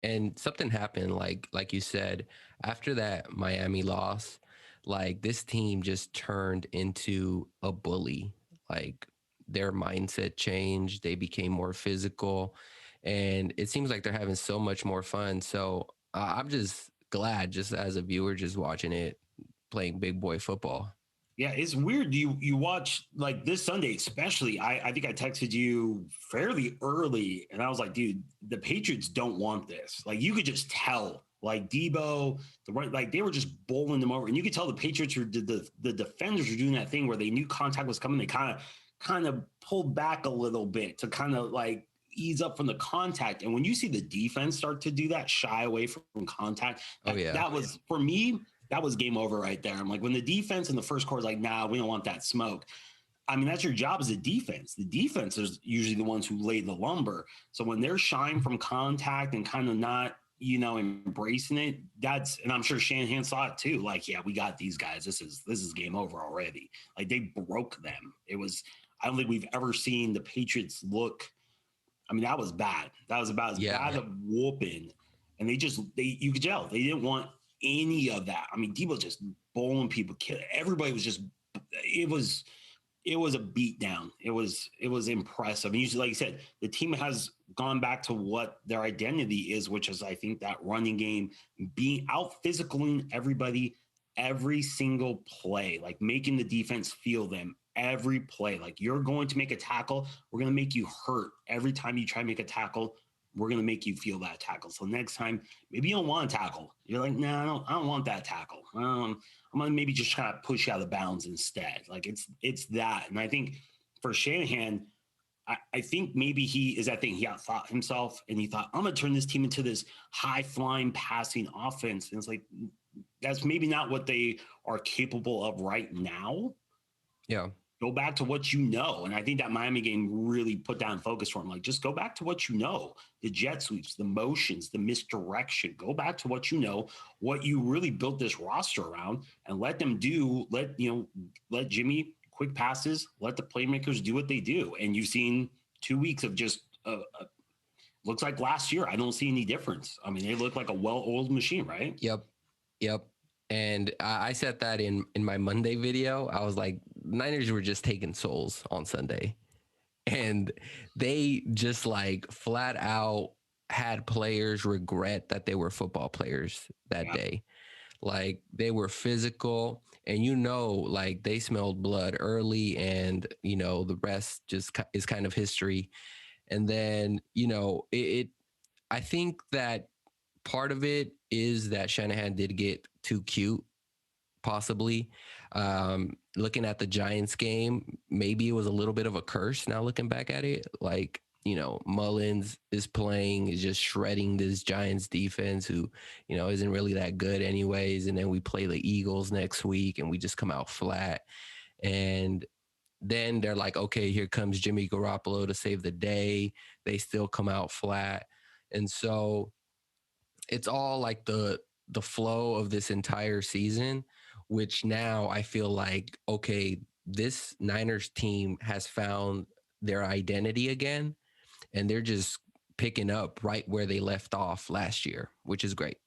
And something happened, like you said, after that Miami loss, like this team just turned into a bully. Like their mindset changed, they became more physical, and it seems like they're having so much more fun. So I'm just glad, just as a viewer, just watching it, playing big boy football. Yeah, it's weird. You watch like this Sunday, especially. I think I texted you fairly early, and I was like, dude, the Patriots don't want this. Like you could just tell. Like Debo, the right, like they were just bowling them over, and you could tell the Patriots were the defenders were doing that thing where they knew contact was coming. They kind of pulled back a little bit to kind of like ease up from the contact. And when you see the defense start to do that, shy away from contact, Oh that yeah. that was for me that was game over right there. I'm like, when the defense in the first quarter is like, nah, we don't want that smoke. I mean, that's your job as a defense. The defense is usually the ones who lay the lumber. So when they're shying from contact and kind of not, embracing it, and I'm sure Shanahan saw it too. Like, yeah, we got these guys. This is game over already. Like they broke them. I don't think we've ever seen the Patriots look. I mean, that was bad. That was about as Yeah. bad a whooping. And you could tell they didn't want any of that. I mean, Debo just bowling people, everybody was just, it was, it was a beat down. It was impressive. And usually, like you said, the team has gone back to what their identity is, which is, I think, that running game, being out physicaling everybody every single play, like making the defense feel them every play. Like you're going to make a tackle, we're going to make you hurt every time you try to make a tackle. We're going to make you feel that tackle. So next time, maybe you don't want to tackle. You're like, no, I don't want that tackle. I'm gonna maybe just try to push you out of bounds instead. Like it's that. And I think for Shanahan, I think maybe he is that thing. He outthought himself and he thought, I'm gonna turn this team into this high flying passing offense. And it's like that's maybe not what they are capable of right now. Yeah. Go back to what you know. And I think that Miami game really put that in focus for him. Like, just go back to what you know, the jet sweeps, the motions, the misdirection. Go back to what you know, what you really built this roster around, and let them do, let Jimmy quick passes, let the playmakers do what they do. And you've seen 2 weeks of just, looks like last year. I don't see any difference. I mean, they look like a well-oiled machine, right? Yep. Yep. And I said that in my Monday video. I was like, Niners were just taking souls on Sunday, and they just like flat out had players regret that they were football players that Yeah. day. Like they were physical, and like they smelled blood early, and the rest just is kind of history. And then it I think that part of it is that Shanahan did get too cute, possibly. Looking at the Giants game, maybe it was a little bit of a curse now looking back at it. Like, Mullins is just shredding this Giants defense who, isn't really that good anyways. And then we play the Eagles next week and we just come out flat. And then they're like, okay, here comes Jimmy Garoppolo to save the day. They still come out flat. And so it's all like the flow of this entire season, which now I feel like, okay, this Niners team has found their identity again, and they're just picking up right where they left off last year, which is great.